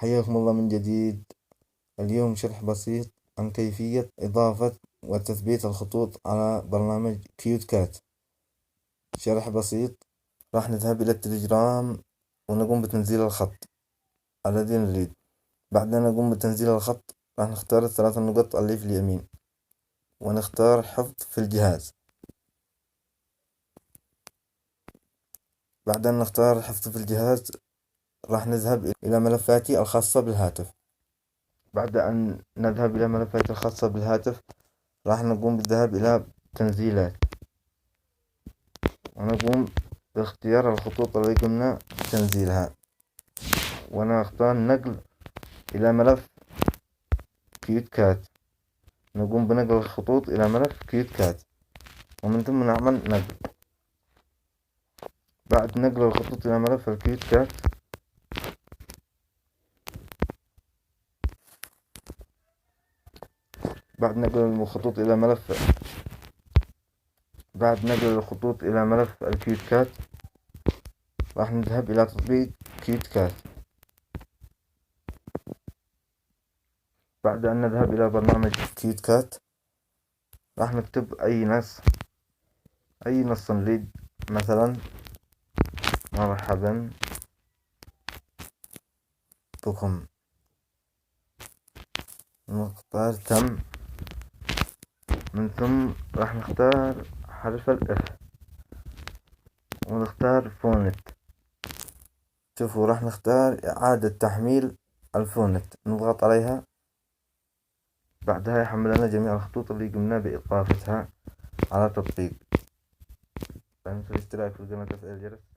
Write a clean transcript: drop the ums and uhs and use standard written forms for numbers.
حياكم الله من جديد. اليوم شرح بسيط عن كيفية إضافة وتثبيت الخطوط على برنامج كيوت كات. شرح بسيط. راح نذهب إلى التليجرام ونقوم بتنزيل الخط الذي نريد. بعد أن نقوم بتنزيل الخط راح نختار الثلاث النقط اللي في اليمين ونختار حفظ في الجهاز. بعد أن نختار حفظ في الجهاز راح نذهب إلى ملفاتي الخاصة بالهاتف. بعد أن نذهب إلى ملفاتي الخاصة بالهاتف راح نقوم بالذهاب إلى تنزيلات ونقوم باختيار الخطوط اللي قمنا بتنزيلها، ونختار نقل إلى ملف كيوت كات. نقوم بنقل الخطوط إلى ملف كيوت كات ومن ثم نعمل نقل. بعد نقل الخطوط إلى ملف الكيوت كات بعد نقل الخطوط إلى ملف الكيوت كات راح نذهب إلى تطبيق كيوت كات. بعد أن نذهب إلى برنامج كيوت كات راح نكتب أي نص نريد، مثلا مرحبا بكم. نختار تم، من ثم راح نختار حرف الاف ونختار فونت. شوفوا راح نختار إعادة تحميل الفونت، نضغط عليها. بعدها يحمل لنا جميع الخطوط اللي قمنا بإضافتها على تطبيق. لا تنسوا الاشتراك في القناة وتفعيل الجرس.